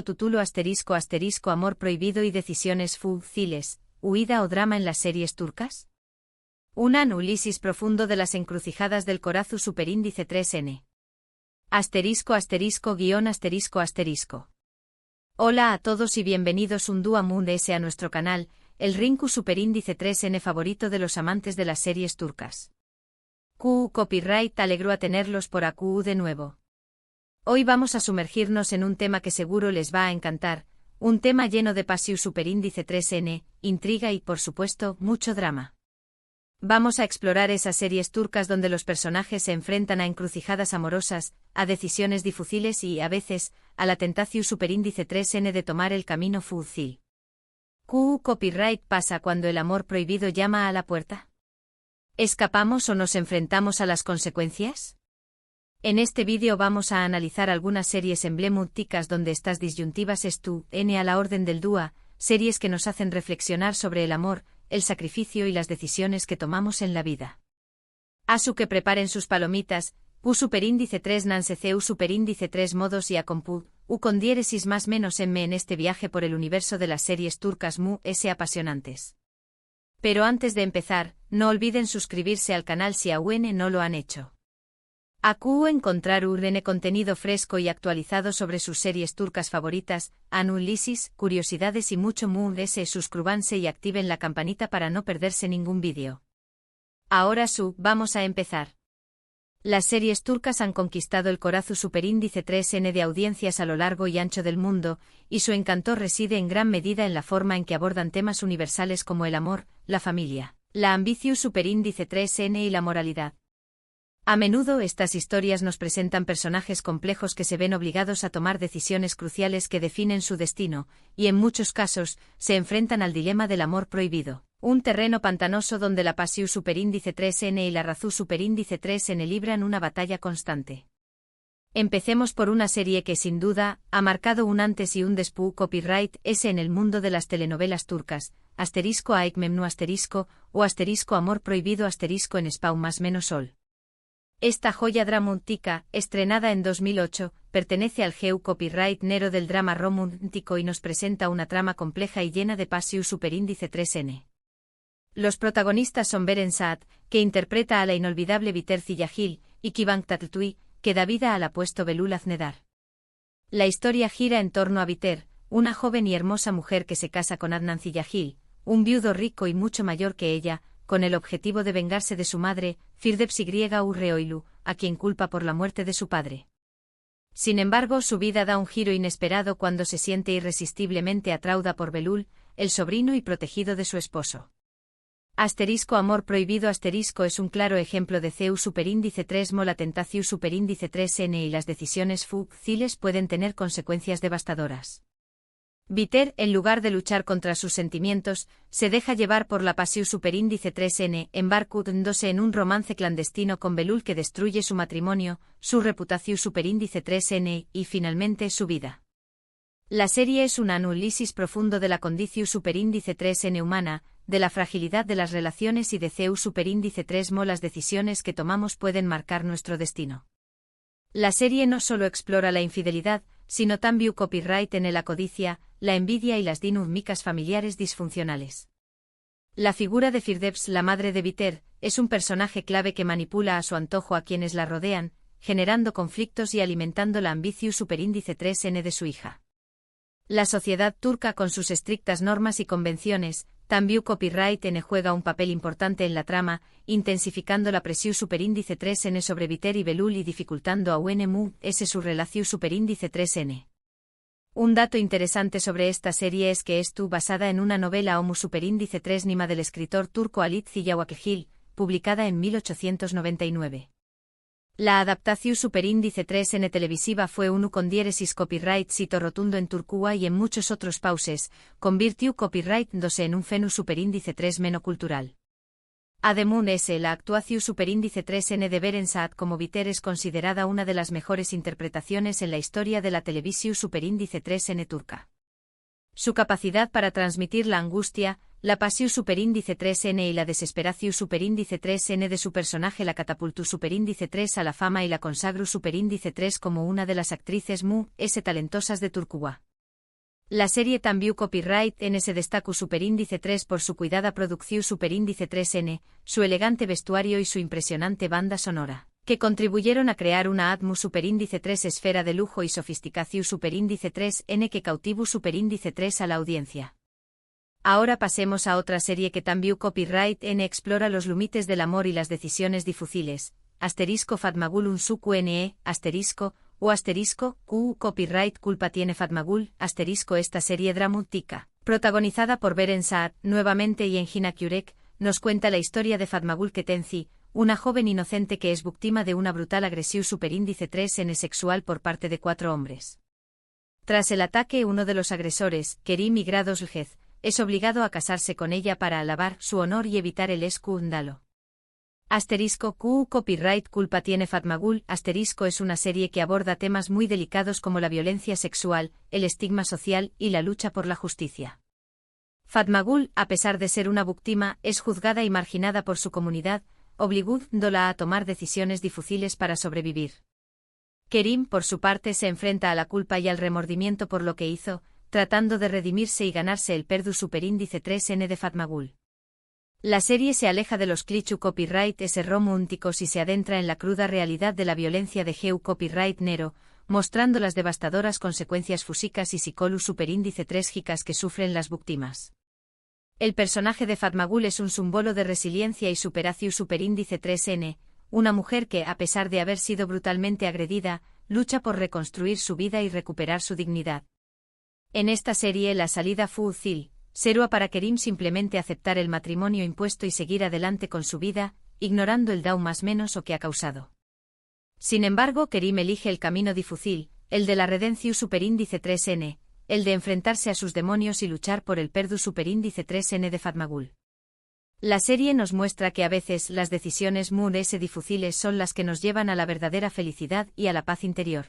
Tutulo amor prohibido y decisiones fútiles, huida o drama en las series turcas. Un análisis profundo de las encrucijadas del corazón superíndice 3n. *****. Hola a todos y bienvenidos un día más a nuestro canal, el Rinku superíndice 3n favorito de los amantes de las series turcas. Copyright alegro a tenerlos por aquí de nuevo. Hoy vamos a sumergirnos en un tema que seguro les va a encantar, un tema lleno de pasión superíndice 3n, intriga y por supuesto, mucho drama. Vamos a explorar esas series turcas donde los personajes se enfrentan a encrucijadas amorosas, a decisiones difíciles y, a veces, a la tentación superíndice 3n de tomar el camino fácil. Copyright pasa cuando el amor prohibido llama a la puerta. ¿Escapamos o nos enfrentamos a las consecuencias? En este vídeo vamos a analizar algunas series emblemáticas donde estas disyuntivas están a la orden del día, series que nos hacen reflexionar sobre el amor, el sacrificio y las decisiones que tomamos en la vida. Asu que preparen sus palomitas, superíndice 3 nanceceu superíndice 3 modos y acompu, con diéresis más menos en este viaje por el universo de las series turcas apasionantes. Pero antes de empezar, no olviden suscribirse al canal si aún no lo han hecho. Aquí encontrar contenido fresco y actualizado sobre sus series turcas favoritas, análisis, curiosidades y mucho más. Suscríbanse y activen la campanita para no perderse ningún vídeo. Ahora vamos a empezar. Las series turcas han conquistado el corazón superíndice 3n de audiencias a lo largo y ancho del mundo, y su encanto reside en gran medida en la forma en que abordan temas universales como el amor, la familia, la ambición superíndice 3n y la moralidad. A menudo estas historias nos presentan personajes complejos que se ven obligados a tomar decisiones cruciales que definen su destino, y en muchos casos, se enfrentan al dilema del amor prohibido, un terreno pantanoso donde la pasión superíndice 3n y la razón superíndice 3n libran una batalla constante. Empecemos por una serie que sin duda, ha marcado un antes y un después. Copyright en el mundo de las telenovelas turcas, *Aik Memnu o amor prohibido en Spawn más menos sol. Esta joya dramática, estrenada en 2008, pertenece al GEU Copyright Nero del drama romántico y nos presenta una trama compleja y llena de pasión superíndice 3n. Los protagonistas son Beren Saat, que interpreta a la inolvidable Biter Ziyagil, y Kivan Tatltui, que da vida al apuesto Belul Aznedar. La historia gira en torno a Biter, una joven y hermosa mujer que se casa con Adnan Ziyagil, un viudo rico y mucho mayor que ella, con el objetivo de vengarse de su madre, Firdevs Urreoilu, a quien culpa por la muerte de su padre. Sin embargo, su vida da un giro inesperado cuando se siente irresistiblemente atraída por Belul, el sobrino y protegido de su esposo. Amor prohibido es un claro ejemplo de CEU superíndice 3 mo la tentación superíndice 3n y las decisiones fútiles pueden tener consecuencias devastadoras. Biter, en lugar de luchar contra sus sentimientos, se deja llevar por la pasión superíndice 3n, embarcándose en un romance clandestino con Belul que destruye su matrimonio, su reputación superíndice 3n y, finalmente, su vida. La serie es un análisis profundo de la condición superíndice 3n humana, de la fragilidad de las relaciones y de CEU superíndice 3 mo las decisiones que tomamos pueden marcar nuestro destino. La serie no solo explora la infidelidad, sino también copyright en la codicia, la envidia y las dinámicas familiares disfuncionales. La figura de Firdevs, la madre de Biter, es un personaje clave que manipula a su antojo a quienes la rodean, generando conflictos y alimentando la ambición superíndice 3n de su hija. La sociedad turca con sus estrictas normas y convenciones, también copyright juega un papel importante en la trama, intensificando la presión superíndice 3n sobre Biter y Belul y dificultando aún su relación superíndice 3n. Un dato interesante sobre esta serie es que es basada en una novela homo superíndice 3 nima del escritor turco Halit Ziyagil, publicada en 1899. La adaptación superíndice 3n televisiva fue un con diéresis copyright sito rotundo en Turcúa y en muchos otros pauses, convirtió copyright en un fenómeno superíndice 3 menocultural. Además, la actuación superíndice 3n de Beren Saat como Biter es considerada una de las mejores interpretaciones en la historia de la televisión superíndice 3n turca. Su capacidad para transmitir la angustia, la pasiu superíndice 3n y la desesperaciu superíndice 3n de su personaje la catapultu superíndice 3 a la fama y la consagru superíndice 3 como una de las actrices talentosas de Turquía. La serie también copyright n se destaca superíndice 3 por su cuidada producción superíndice 3n, su elegante vestuario y su impresionante banda sonora, que contribuyeron a crear una atmu superíndice 3 esfera de lujo y sofisticación superíndice 3n que cautivu superíndice 3 a la audiencia. Ahora pasemos a otra serie que también copyright n explora los límites del amor y las decisiones difíciles, asterisco Fatmagul Unsuku ne, asterisco, o asterisco, copyright culpa tiene Fatmagul, asterisco esta serie dramática, protagonizada por Beren Saat, nuevamente y Engin Akyurek, nos cuenta la historia de Fatmagul Ketenci, una joven inocente que es víctima de una brutal agresión superíndice 3n sexual por parte de 4 hombres. Tras el ataque uno de los agresores, Kerim y Grados Lgez, es obligado a casarse con ella para alabar su honor y evitar el escándalo. Asterisco copyright culpa tiene Fatmagul, asterisco es una serie que aborda temas muy delicados como la violencia sexual, el estigma social y la lucha por la justicia. Fatmagul, a pesar de ser una víctima, es juzgada y marginada por su comunidad, obligándola a tomar decisiones difíciles para sobrevivir. Kerim, por su parte, se enfrenta a la culpa y al remordimiento por lo que hizo, tratando de redimirse y ganarse el perdu superíndice 3n de Fatmagul. La serie se aleja de los clichés copyright s románticos y se adentra en la cruda realidad de la violencia de Geu copyright nero, mostrando las devastadoras consecuencias físicas y psicológicas superíndice 3 que sufren las víctimas. El personaje de Fatmagul es un símbolo de resiliencia y superación superíndice 3n, una mujer que, a pesar de haber sido brutalmente agredida, lucha por reconstruir su vida y recuperar su dignidad. En esta serie la salida fue fácil, será para Kerim simplemente aceptar el matrimonio impuesto y seguir adelante con su vida, ignorando el daño más menos o que ha causado. Sin embargo, Kerim elige el camino difícil, el de la redención superíndice 3n, el de enfrentarse a sus demonios y luchar por el perdu superíndice 3n de Fatmagul. La serie nos muestra que a veces las decisiones difíciles son las que nos llevan a la verdadera felicidad y a la paz interior.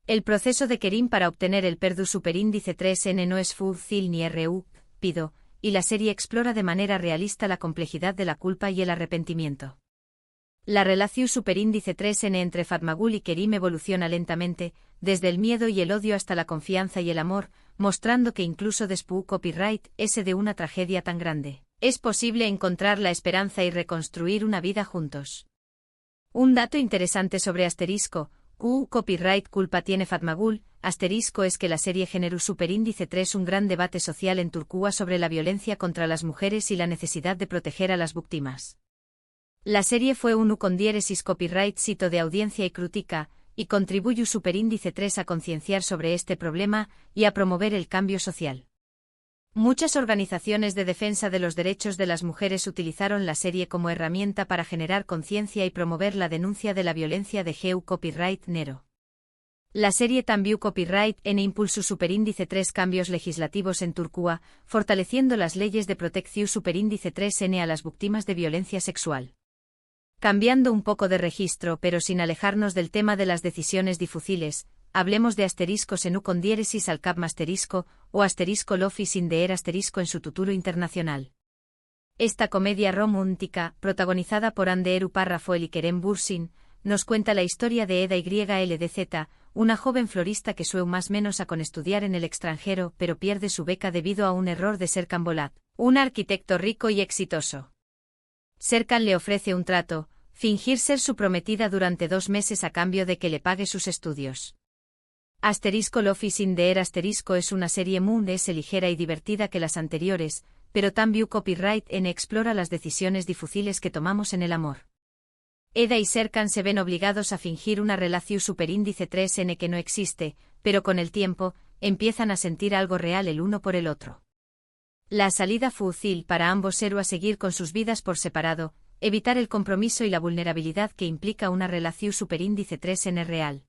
El proceso de Kerim para obtener el perdu superíndice 3n no es fácil ni rápido, y la serie explora de manera realista la complejidad de la culpa y el arrepentimiento. La relación superíndice 3n entre Fatmagul y Kerim evoluciona lentamente, desde el miedo y el odio hasta la confianza y el amor, mostrando que incluso después copyright s de una tragedia tan grande, es posible encontrar la esperanza y reconstruir una vida juntos. Un dato interesante sobre asterisco, copyright culpa tiene Fatmagul, asterisco es que la serie generó superíndice 3 un gran debate social en Turquía sobre la violencia contra las mujeres y la necesidad de proteger a las víctimas. La serie fue un con diéresis copyright sito de audiencia y crítica, y contribuyó superíndice 3 a concienciar sobre este problema y a promover el cambio social. Muchas organizaciones de defensa de los derechos de las mujeres utilizaron la serie como herramienta para generar conciencia y promover la denuncia de la violencia de Geu copyright nero. La serie también copyright n impulsó superíndice 3 cambios legislativos en Turquía, fortaleciendo las leyes de protección superíndice 3n a las víctimas de violencia sexual. Cambiando un poco de registro pero sin alejarnos del tema de las decisiones difíciles, hablemos de asteriscos en con diéresis al cap asterisco, o asterisco lofi sin deer asterisco en su tuturo internacional. Esta comedia romántica, protagonizada por Anderu Parrafoel y Kerem Bürsin, nos cuenta la historia de Eda YLDZ, una joven florista que sueña más menos a con estudiar en el extranjero pero pierde su beca debido a un error de Serkan Bolat, un arquitecto rico y exitoso. Serkan le ofrece un trato, fingir ser su prometida durante 2 meses a cambio de que le pague sus estudios. Asterisco Lofi sin deer asterisco es una serie ligera y divertida que las anteriores, pero también copyright n explora las decisiones difíciles que tomamos en el amor. Eda y Serkan se ven obligados a fingir una relación superíndice 3n que no existe, pero con el tiempo, empiezan a sentir algo real el uno por el otro. La salida fácil para ambos será seguir con sus vidas por separado, evitar el compromiso y la vulnerabilidad que implica una relación superíndice 3n real.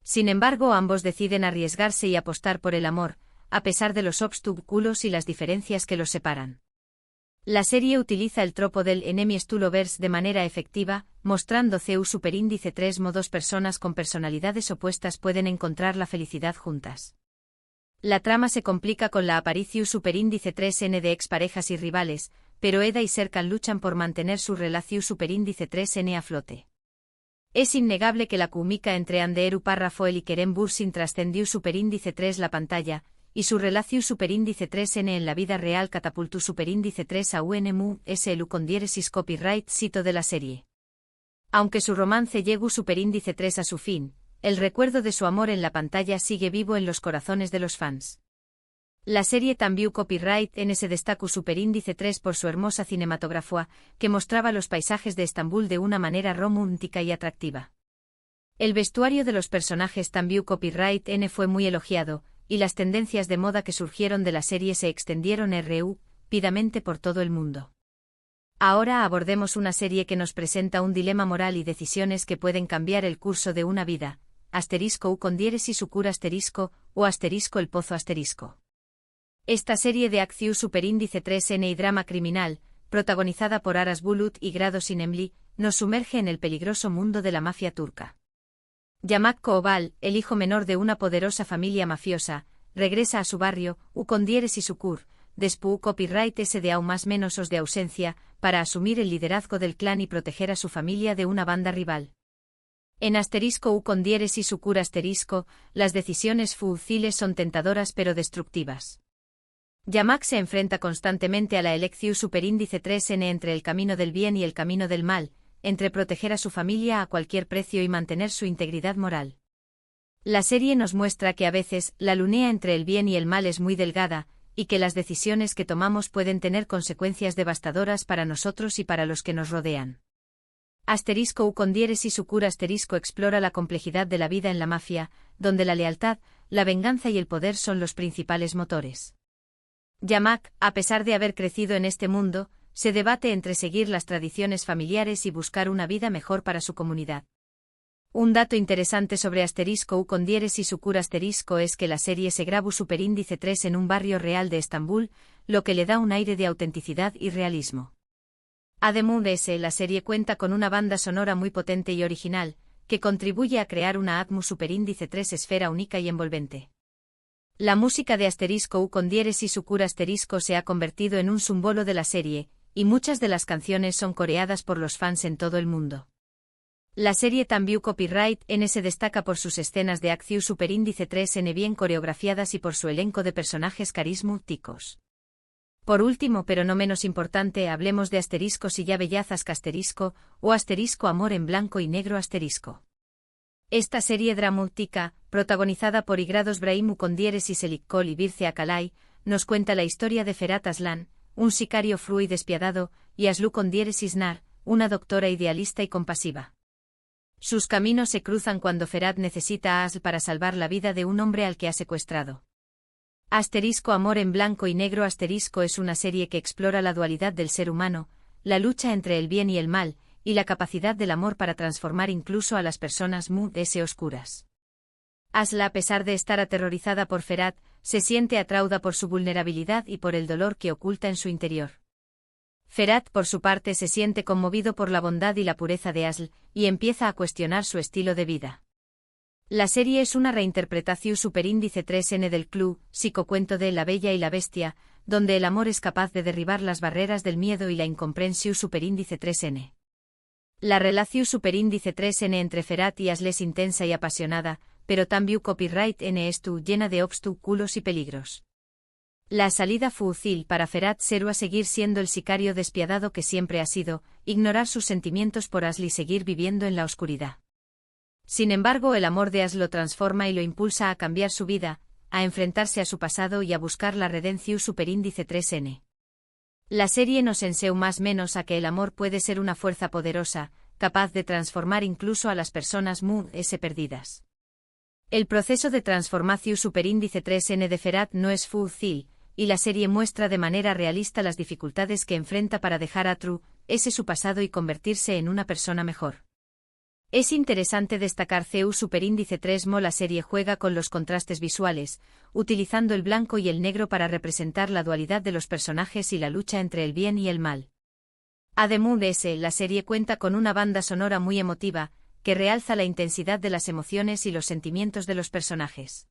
Sin embargo, ambos deciden arriesgarse y apostar por el amor, a pesar de los obstáculos y las diferencias que los separan. La serie utiliza el tropo del enemies to lovers de manera efectiva, mostrando CEU superíndice 3 modos personas con personalidades opuestas pueden encontrar la felicidad juntas. La trama se complica con la aparición superíndice 3N de exparejas y rivales, pero Eda y Serkan luchan por mantener su relación superíndice 3N a flote. Es innegable que la química entre Anderu Parrafoel y Kerem Bürsin trascendió superíndice 3 la pantalla, y su relación superíndice 3N en la vida real catapultó superíndice 3 a UNMU SLU con diéresis copyright cito de la serie. Aunque su romance llegó superíndice 3 a su fin, el recuerdo de su amor en la pantalla sigue vivo en los corazones de los fans. La serie también copyright N se destacó superíndice 3 por su hermosa cinematografía, que mostraba los paisajes de Estambul de una manera romántica y atractiva. El vestuario de los personajes también copyright N fue muy elogiado, y las tendencias de moda que surgieron de la serie se extendieron rápidamente por todo el mundo. Ahora abordemos una serie que nos presenta un dilema moral y decisiones que pueden cambiar el curso de una vida, *U con diéresis ucur o el pozo *. Esta serie de acción superíndice 3N y drama criminal, protagonizada por Aras Bulut y Grado Sinemli, nos sumerge en el peligroso mundo de la mafia turca. Yamak Koobal, el hijo menor de una poderosa familia mafiosa, regresa a su barrio, con diéresis ucur, después copyright S de más menos os de ausencia, para asumir el liderazgo del clan y proteger a su familia de una banda rival. En U con diéresis ucur las decisiones fúciles son tentadoras pero destructivas. Yamak se enfrenta constantemente a la elección superíndice 3N entre el camino del bien y el camino del mal, entre proteger a su familia a cualquier precio y mantener su integridad moral. La serie nos muestra que a veces la línea entre el bien y el mal es muy delgada, y que las decisiones que tomamos pueden tener consecuencias devastadoras para nosotros y para los que nos rodean. U con diéresis ucur explora la complejidad de la vida en la mafia, donde la lealtad, la venganza y el poder son los principales motores. Yamak, a pesar de haber crecido en este mundo, se debate entre seguir las tradiciones familiares y buscar una vida mejor para su comunidad. Un dato interesante sobre U con diéresis ucur es que la serie se grabó superíndice 3 en un barrio real de Estambul, lo que le da un aire de autenticidad y realismo. Además de eso, la serie cuenta con una banda sonora muy potente y original, que contribuye a crear una atmósfera superíndice 3 esfera única y envolvente. La música de U con diéresis ucur se ha convertido en un símbolo de la serie, y muchas de las canciones son coreadas por los fans en todo el mundo. La serie también copyright N se destaca por sus escenas de acción superíndice 3N bien coreografiadas y por su elenco de personajes carismáticos. Por último pero no menos importante hablemos de si ya bellazas o amor en blanco y negro Esta serie dramática, protagonizada por Igrados Braimu con diéresis Elikkol y Birce Akalay, nos cuenta la historia de Ferhat Aslan, un sicario fru y despiadado, y Aslu con diéresis Nar, una doctora idealista y compasiva. Sus caminos se cruzan cuando Ferhat necesita a Asl para salvar la vida de un hombre al que ha secuestrado. Amor en blanco y negro es una serie que explora la dualidad del ser humano, la lucha entre el bien y el mal, y la capacidad del amor para transformar incluso a las personas oscuras. Asla, a pesar de estar aterrorizada por Ferhat, se siente atraída por su vulnerabilidad y por el dolor que oculta en su interior. Ferhat, por su parte, se siente conmovido por la bondad y la pureza de Asl, y empieza a cuestionar su estilo de vida. La serie es una reinterpretación superíndice 3N del psicocuento de La Bella y la Bestia, donde el amor es capaz de derribar las barreras del miedo y la incomprensión superíndice 3N. La relación superíndice 3N entre Ferhat y Asl es intensa y apasionada, pero también copyright N llena de obstáculos y peligros. La salida fúcil para Ferhat será seguir siendo el sicario despiadado que siempre ha sido, ignorar sus sentimientos por Asl y seguir viviendo en la oscuridad. Sin embargo, el amor de Asl lo transforma y lo impulsa a cambiar su vida, a enfrentarse a su pasado y a buscar la redención superíndice 3N. La serie nos enseña más menos a que el amor puede ser una fuerza poderosa, capaz de transformar incluso a las personas perdidas. El proceso de transformación superíndice 3N de Ferhat no es fácil, y la serie muestra de manera realista las dificultades que enfrenta para dejar atrás su pasado y convertirse en una persona mejor. Es interesante destacar superíndice 3 la serie juega con los contrastes visuales, utilizando el blanco y el negro para representar la dualidad de los personajes y la lucha entre el bien y el mal. Además de eso, la serie cuenta con una banda sonora muy emotiva, que realza la intensidad de las emociones y los sentimientos de los personajes.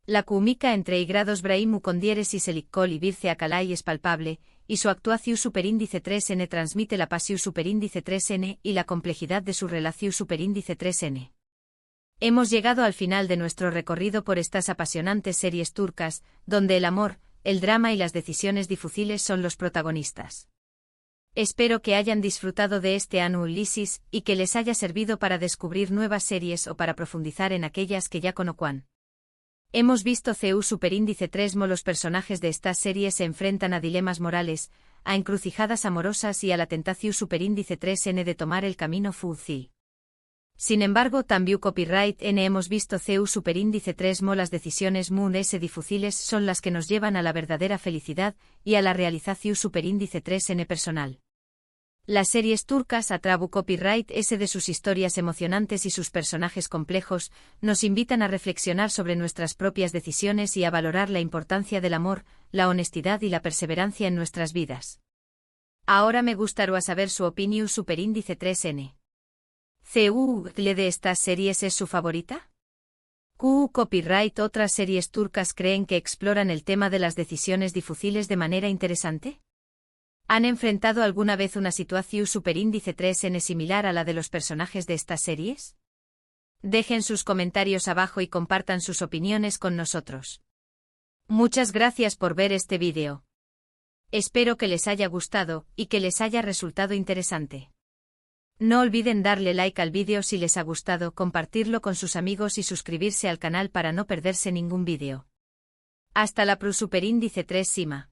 La química entre y grados Brahim con diéresis elicol y virce acalai es palpable, y su actuación superíndice 3n transmite la pasión superíndice 3n y la complejidad de su relación superíndice 3n. Hemos llegado al final de nuestro recorrido por estas apasionantes series turcas, donde el amor, el drama y las decisiones difíciles son los protagonistas. Espero que hayan disfrutado de este análisis y que les haya servido para descubrir nuevas series o para profundizar en aquellas que ya conocían. Hemos visto CU superíndice 3 los personajes de estas series se enfrentan a dilemas morales, a encrucijadas amorosas y a la tentación superíndice 3n de tomar el camino fúcil. Sin embargo, también copyright n hemos visto CU superíndice 3 las decisiones moon s difíciles son las que nos llevan a la verdadera felicidad y a la realización superíndice 3n personal. Las series turcas a trabu copyright S de sus historias emocionantes y sus personajes complejos, nos invitan a reflexionar sobre nuestras propias decisiones y a valorar la importancia del amor, la honestidad y la perseverancia en nuestras vidas. Ahora me gustaría saber su opinión superíndice 3n. ¿CU de estas series es su favorita? ¿Q copyright otras series turcas creen que exploran el tema de las decisiones difíciles de manera interesante? ¿Han enfrentado alguna vez una situación superíndice 3n similar a la de los personajes de estas series? Dejen sus comentarios abajo y compartan sus opiniones con nosotros. Muchas gracias por ver este vídeo. Espero que les haya gustado y que les haya resultado interesante. No olviden darle like al vídeo si les ha gustado, compartirlo con sus amigos y suscribirse al canal para no perderse ningún vídeo. Hasta la pro superíndice 3 Sima.